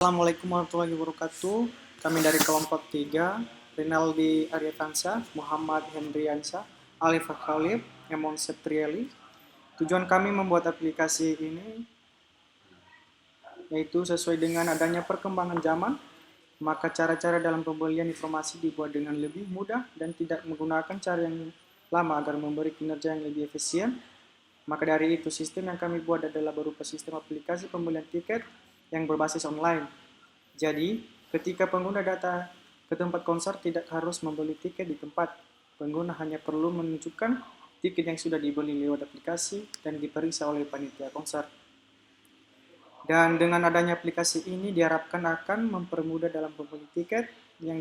Assalamualaikum warahmatullahi wabarakatuh. Kami dari kelompok 3, Rinaldi Aryatansa, Muhammad Hendriansa, Alif Khalif, Emon Septrieli. Tujuan kami membuat aplikasi ini yaitu sesuai dengan adanya perkembangan zaman, maka cara-cara dalam pembelian informasi dibuat dengan lebih mudah dan tidak menggunakan cara yang lama agar memberi kinerja yang lebih efisien. Maka dari itu, sistem yang kami buat adalah berupa sistem aplikasi pembelian tiket yang berbasis online. Jadi, ketika pengguna datang ke tempat konser tidak harus membeli tiket di tempat. Pengguna hanya perlu menunjukkan tiket yang sudah dibeli lewat aplikasi dan diperiksa oleh panitia konser. Dan dengan adanya aplikasi ini diharapkan akan mempermudah dalam pembeli tiket yang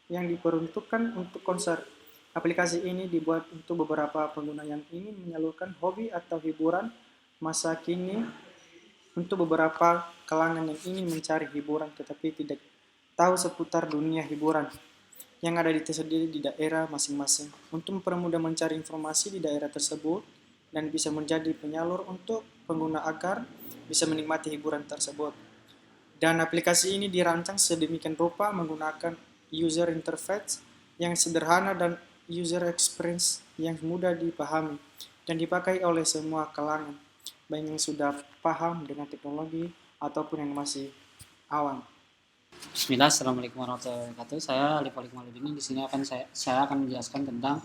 diperuntukkan untuk konser. Aplikasi ini dibuat untuk beberapa pengguna yang ingin menyalurkan hobi atau hiburan masa kini, untuk beberapa kalangan yang ingin mencari hiburan tetapi tidak tahu seputar dunia hiburan yang ada tersendiri di daerah masing-masing, untuk mempermudah mencari informasi di daerah tersebut dan bisa menjadi penyalur untuk pengguna agar bisa menikmati hiburan tersebut. Dan aplikasi ini dirancang sedemikian rupa menggunakan user interface yang sederhana dan user experience yang mudah dipahami dan dipakai oleh semua kalangan, baik yang sudah paham dengan teknologi ataupun yang masih awam. Bismillah, Assalamualaikum warahmatullahi wabarakatuh. Saya Alif Maludini. Di sini saya akan menjelaskan tentang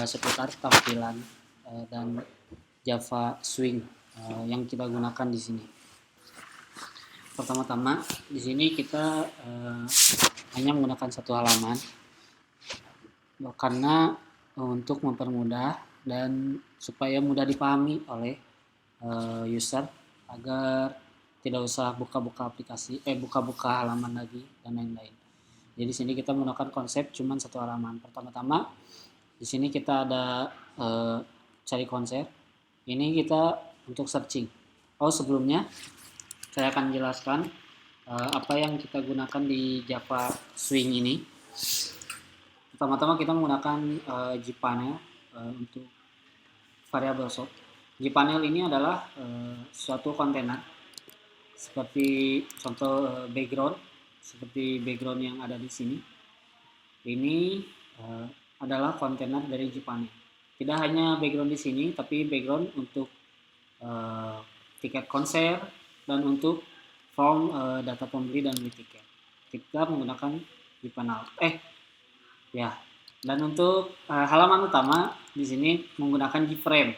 seputar tampilan dan Java Swing yang kita gunakan di sini. Pertama-tama, di sini kita hanya menggunakan satu halaman karena untuk mempermudah dan supaya mudah dipahami oleh user agar tidak usah buka-buka halaman lagi dan lain-lain. Jadi di sini kita menggunakan konsep cuman satu halaman. Pertama-tama di sini kita ada cari konser. Ini kita untuk searching. Sebelumnya saya akan jelaskan apa yang kita gunakan di Java Swing ini. Pertama-tama kita menggunakan gpanel untuk variabel sort. Gpanel ini adalah suatu kontainer seperti contoh background, seperti background yang ada di sini. Ini adalah kontainer dari gpanel. Tidak hanya background di sini, tapi background untuk tiket konser dan untuk form data pembeli dan beli tiket. Kita menggunakan gpanel. Dan untuk halaman utama di sini menggunakan gframe.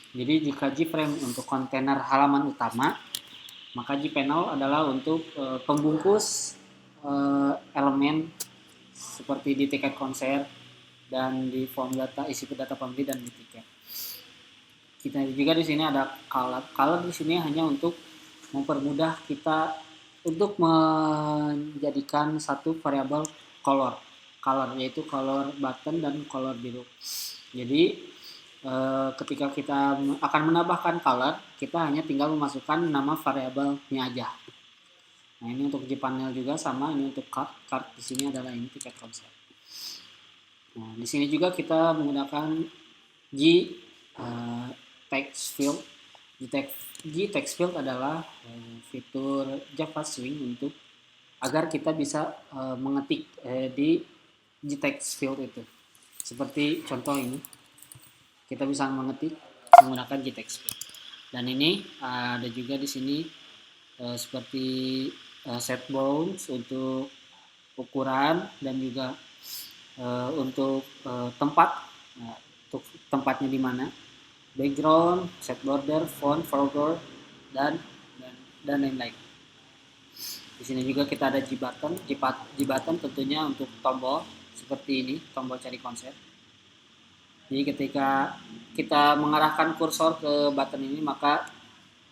Jadi jika gframe untuk kontainer halaman utama, maka gpanel adalah untuk pembungkus elemen seperti di tiket konser dan di form data isi data pembeli dan di tiket. Kita juga di sini ada color. Color di sini hanya untuk mempermudah kita untuk menjadikan satu variabel color, yaitu color button dan color biru. Jadi ketika kita akan menambahkan color, kita hanya tinggal memasukkan nama variabelnya aja. Nah, ini untuk gpanel juga sama, ini untuk card di sini adalah ini tiket konser. Nah, di sini juga kita menggunakan text field. Text field adalah fitur Java Swing untuk agar kita bisa mengetik di text field itu. Seperti contoh ini. Kita bisa mengetik menggunakan text field. Dan ini ada juga di sini seperti set bounds untuk ukuran dan juga untuk tempat, untuk tempatnya di mana, background, set border, font, foreground dan lain-lain. Di sini juga kita ada G-button tentunya untuk tombol seperti ini, tombol cari konser. Jadi ketika kita mengarahkan kursor ke button ini, maka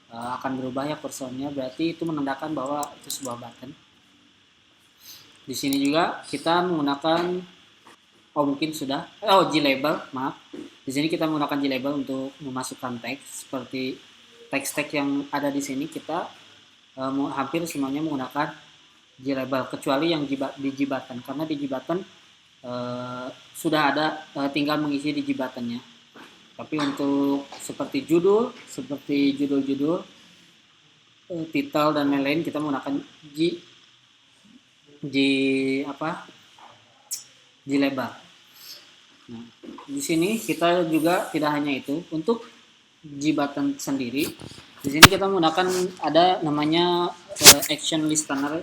akan berubah ya kursornya, berarti itu menandakan bahwa itu sebuah button. Di sini juga kita menggunakan G-label, maaf. Di sini kita menggunakan G-label untuk memasukkan teks, seperti teks yang ada di sini kita hampir semuanya menggunakan G-label, kecuali yang di G-button, karena di G-button sudah ada tinggal mengisi di G-buttonnya. Tapi untuk seperti judul title dan lain-lain kita menggunakan G G apa G lebar. Nah, di sini kita juga tidak hanya itu, untuk G button sendiri, di sini kita menggunakan ada namanya action listener.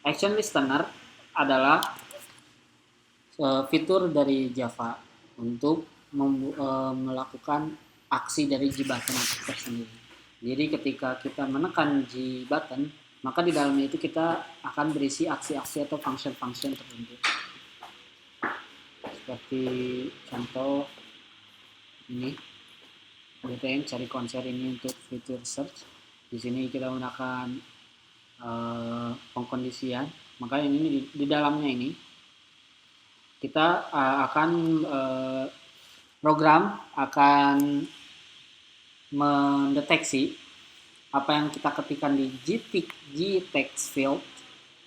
Action listener adalah fitur dari Java untuk melakukan aksi dari G button tersendiri. Jadi ketika kita menekan G button, maka di dalamnya itu kita akan berisi aksi-aksi atau function-function tertentu. Seperti contoh ini, BTN cari konser ini untuk fitur search. Di sini kita menggunakan pengkondisian. Maka ini di dalamnya ini kita akan program akan mendeteksi apa yang kita ketikkan di G text field,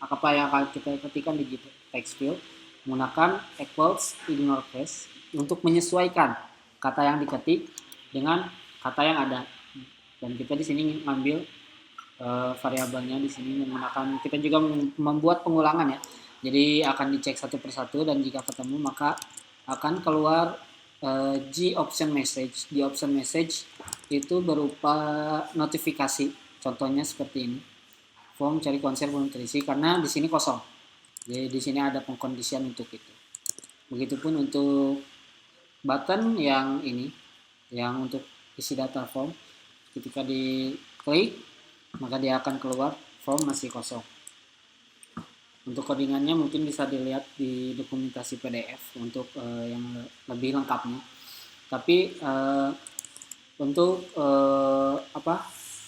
apa yang akan kita ketikkan di G text field menggunakan equals ignore case untuk menyesuaikan kata yang diketik dengan kata yang ada. Dan kita di sini ngambil variabelnya di sini menggunakan, kita juga membuat pengulangan ya. Jadi akan dicek satu persatu dan jika ketemu maka akan keluar G option message. G option message itu berupa notifikasi. Contohnya seperti ini. Form cari konser belum terisi karena di sini kosong. Jadi di sini ada pengkondisian untuk itu. Begitupun untuk button yang ini, yang untuk isi data form. Ketika diklik maka dia akan keluar form masih kosong. Untuk codingannya mungkin bisa dilihat di dokumentasi PDF untuk yang lebih lengkapnya. Tapi untuk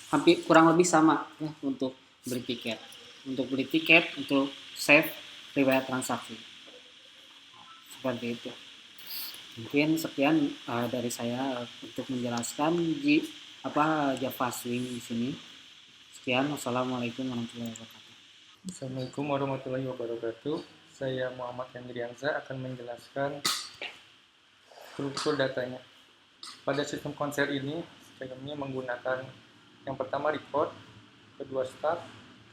hampir kurang lebih sama ya untuk beli tiket. Untuk beli tiket, untuk save riwayat transaksi. Seperti itu. Mungkin sekian dari saya untuk menjelaskan Java Swing di sini. Sekian, wassalamualaikum warahmatullahi wabarakatuh. Assalamualaikum warahmatullahi wabarakatuh. Saya Muhammad Hendrianza akan menjelaskan struktur datanya. Pada sistem konser ini, kami menggunakan yang pertama record, kedua start,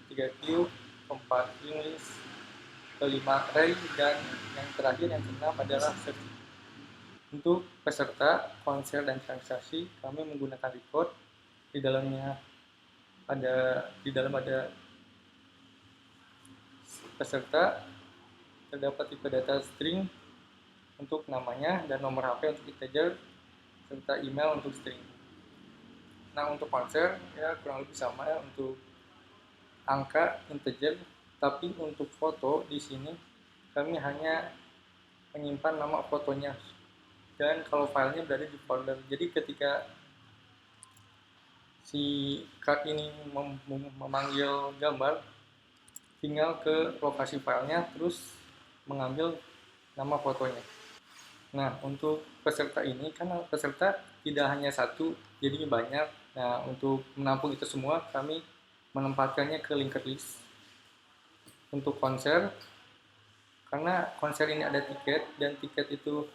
ketiga queue, keempat list, kelima array, dan yang terakhir yang keenam adalah search. Untuk peserta, konser, dan transaksi, kami menggunakan record. Di dalam ada peserta, terdapat tipe data string untuk namanya dan nomor HP untuk integer serta email untuk string. Nah, untuk konser ya kurang lebih sama ya, untuk angka integer, tapi untuk foto di sini kami hanya menyimpan nama fotonya dan kalau filenya berada di folder. Jadi ketika si card ini memanggil gambar, tinggal ke lokasi filenya terus mengambil nama fotonya. Nah, untuk peserta ini kan peserta tidak hanya satu, jadi banyak. Nah, untuk menampung itu semua kami menempatkannya ke linked list. Untuk konser, karena konser ini ada tiket dan tiket itu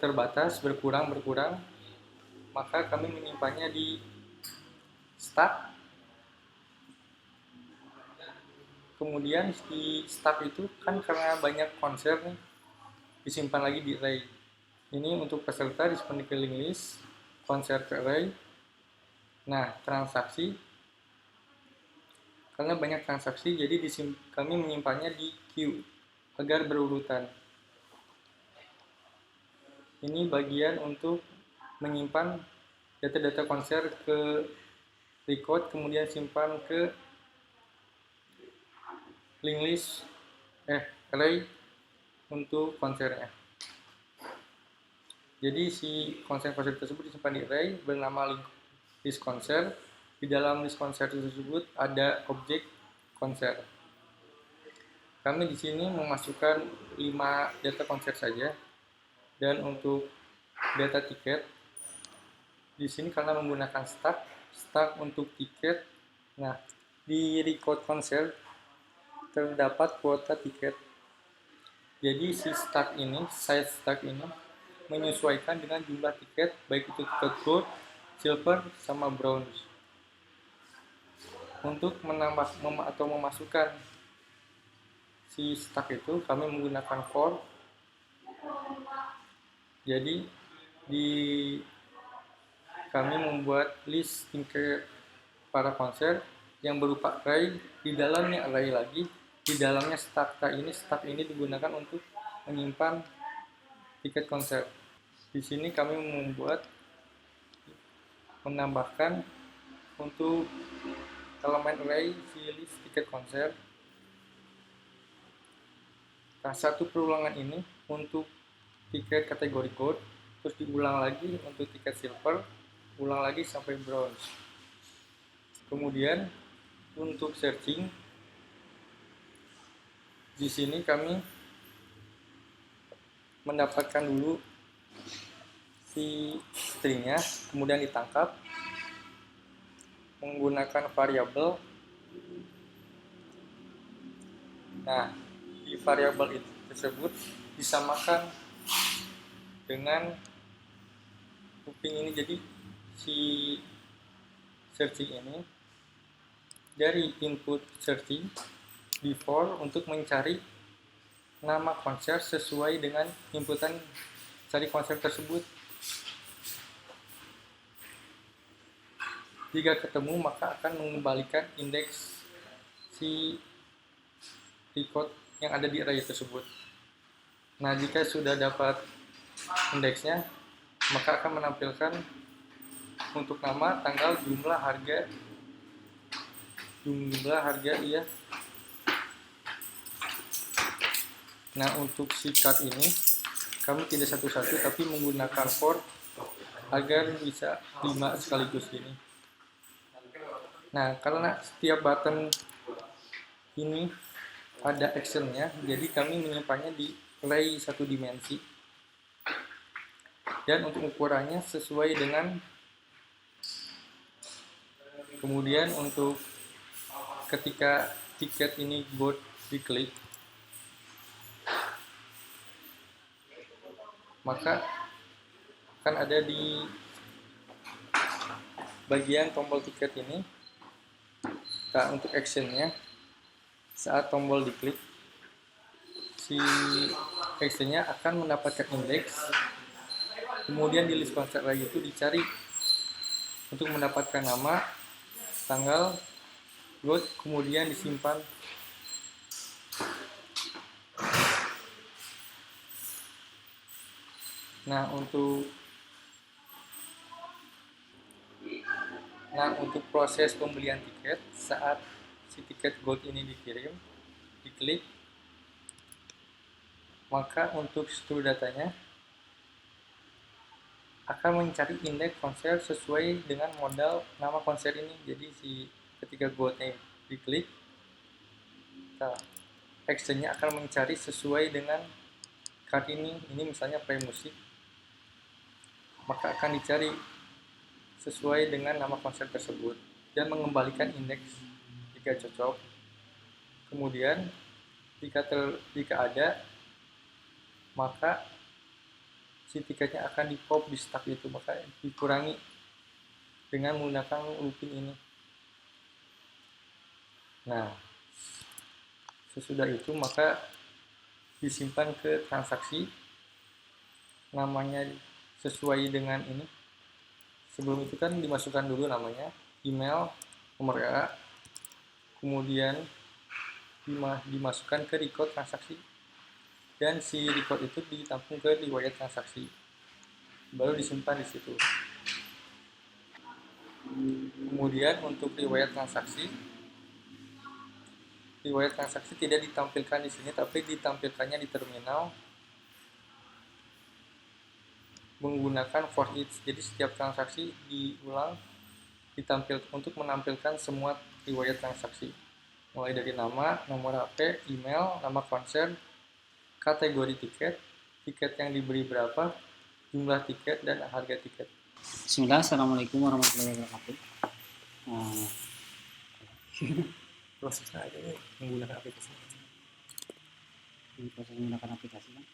terbatas, berkurang, maka kami menyimpannya di start. Kemudian di start itu kan karena banyak konser nih, disimpan lagi di array. Ini untuk peserta disimpan di link list, konser ke array. Nah, transaksi karena banyak transaksi jadi kami menyimpannya di queue agar berurutan. Ini bagian untuk menyimpan data-data konser ke record, kemudian simpan ke link list array untuk konsernya. Jadi si konser-konser tersebut disimpan di array bernama list konser. Di dalam list konser tersebut ada objek konser. Kami di sini memasukkan 5 data konser saja. Dan untuk data tiket di sini karena menggunakan start untuk tiket. Nah, di record konser terdapat kuota tiket. Jadi si size start ini menyesuaikan dengan jumlah tiket, baik itu tiket gold, silver, sama bronze. untuk atau memasukkan si stack itu kami menggunakan for. Jadi kami membuat list tingkat para konser yang berupa array, di dalamnya array lagi, di dalamnya stack. Stack ini digunakan untuk menyimpan tiket konser. Di sini kami menambahkan untuk elemen array si list tiket konser. Nah, satu perulangan ini untuk tiket kategori gold, terus diulang lagi untuk tiket silver, ulang lagi sampai bronze. Kemudian untuk searching, di sini kami mendapatkan dulu si stringnya, kemudian ditangkap menggunakan variabel. Nah, di variabel itu tersebut disamakan dengan looping ini. Jadi si searching ini dari input searching di for untuk mencari nama konser sesuai dengan inputan cari konser tersebut. Jika ketemu maka akan mengembalikan indeks si record yang ada di array tersebut. Nah, jika sudah dapat indeksnya, maka akan menampilkan untuk nama, tanggal, jumlah harga iya. Nah, untuk si card ini kami tidak satu-satu tapi menggunakan for agar bisa 5 sekaligus ini. Nah, karena setiap button ini ada actionnya, jadi kami menyimpannya di array 1 dimensi. Dan untuk ukurannya sesuai dengan, kemudian untuk ketika tiket ini gold diklik, maka akan ada di bagian tombol tiket ini. Nah, untuk actionnya saat tombol diklik, si actionnya akan mendapatkan indeks, kemudian di list konser lagi itu dicari untuk mendapatkan nama, tanggal, gold, kemudian disimpan. Nah, untuk proses pembelian tiket saat si tiket gold ini diklik, maka untuk struktur datanya akan mencari indeks konser sesuai dengan modal nama konser ini. Jadi ketika goldnya diklik, actionnya akan mencari sesuai dengan card ini misalnya play musik, maka akan dicari sesuai dengan nama konser tersebut dan mengembalikan indeks jika cocok. Kemudian jika ada, maka si tiketnya akan di-pop di stack itu, maka dikurangi dengan menggunakan looping ini. Nah, sesudah itu maka disimpan ke transaksi, namanya sesuai dengan ini. Sebelum itu kan dimasukkan dulu namanya, email, nomor WA, kemudian dimasukkan ke record transaksi, dan si record itu ditampung ke riwayat transaksi, baru disimpan di situ. Kemudian untuk riwayat transaksi tidak ditampilkan di sini, tapi ditampilkannya di terminal menggunakan for each. Jadi setiap transaksi diulang untuk menampilkan semua riwayat transaksi, mulai dari nama, nomor HP, email, nama konser, kategori tiket, tiket yang diberi berapa, jumlah tiket, dan harga tiket. Bismillah, assalamualaikum warahmatullahi wabarakatuh. Prosesnya aja nih menggunakan aplikasi. Ini proses menggunakan aplikasi kan?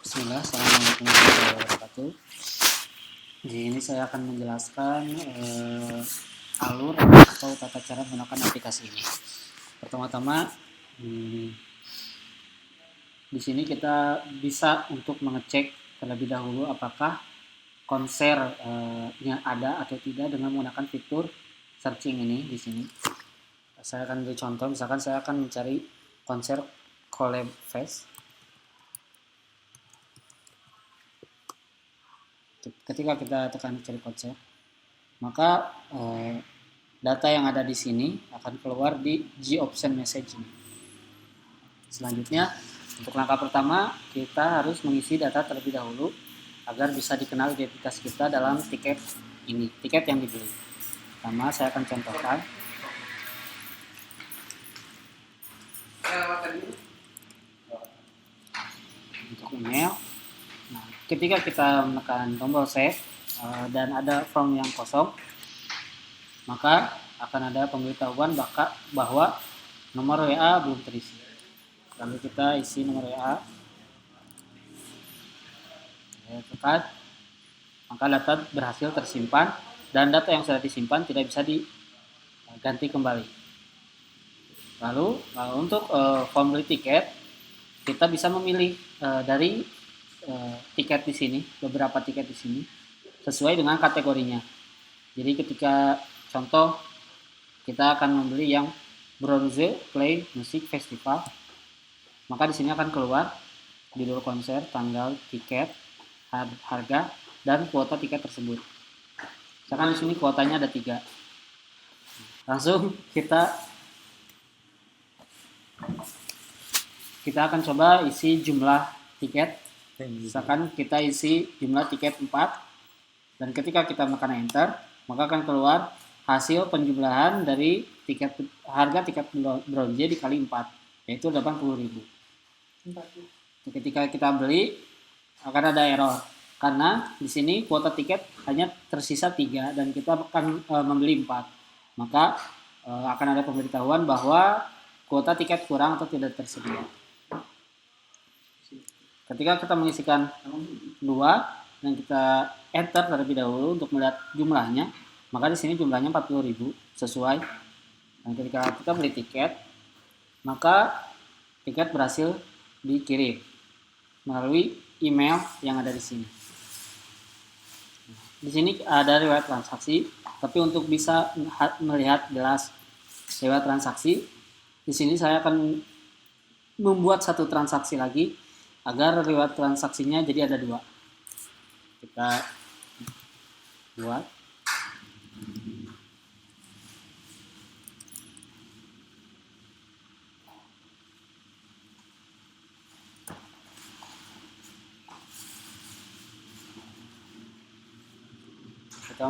Bismillah, Assalamualaikum warahmatullahi wabarakatuh. Di sini saya akan menjelaskan alur atau tata cara menggunakan aplikasi ini. Pertama-tama, di sini kita bisa untuk mengecek terlebih dahulu apakah konsernya ada atau tidak dengan menggunakan fitur searching ini di sini. Saya akan beri contoh, misalkan saya akan mencari konser Collab Fest. Ketika kita tekan cari konser, maka data yang ada di sini akan keluar di G-Option Message ini. Selanjutnya, untuk langkah pertama, kita harus mengisi data terlebih dahulu agar bisa dikenal identitas kita dalam tiket ini, tiket yang dibeli. Pertama, saya akan contohkan. Untuk email. Nah, ketika kita menekan tombol save dan ada form yang kosong, maka akan ada pemberitahuan bahwa nomor WA belum terisi. Lalu kita isi nomor WA, tekan, maka data berhasil tersimpan dan data yang sudah disimpan tidak bisa diganti kembali. Lalu untuk form beli tiket, kita bisa memilih dari tiket di sini, beberapa tiket di sini sesuai dengan kategorinya. Jadi ketika contoh kita akan membeli yang bronze play musik festival, maka di sini akan keluar judul konser, tanggal, tiket, harga, dan kuota tiket tersebut. Misalkan di sini kuotanya ada 3. Langsung kita akan coba isi jumlah tiket. Misalkan kita isi jumlah tiket 4, dan ketika kita menekan enter, maka akan keluar hasil penjumlahan dari harga tiket bronze dikali 4, yaitu 80.000. Ketika kita beli, akan ada error karena di sini kuota tiket hanya tersisa 3 dan kita akan membeli 4, maka akan ada pemberitahuan bahwa kuota tiket kurang atau tidak tersedia. Ketika kita mengisikan 2 dan kita enter terlebih dahulu untuk melihat jumlahnya, maka di sini jumlahnya 40.000 sesuai. Dan ketika kita beli tiket, maka tiket berhasil dikirim melalui email yang ada di sini. Di sini ada riwayat transaksi, tapi untuk bisa melihat jelas riwayat transaksi, di sini saya akan membuat satu transaksi lagi agar riwayat transaksinya jadi ada 2. Kita buat. Kita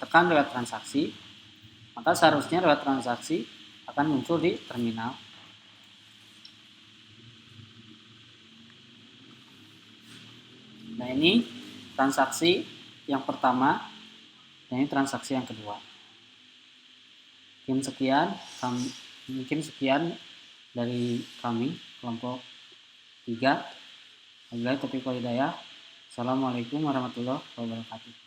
tekan riwayat transaksi, maka seharusnya riwayat transaksi akan muncul di terminal. Nah, ini transaksi yang pertama, dan ini transaksi yang kedua. Mungkin sekian dari kami, kelompok 3. Wabillahi taufiq wal hidayah. Assalamualaikum warahmatullahi wabarakatuh.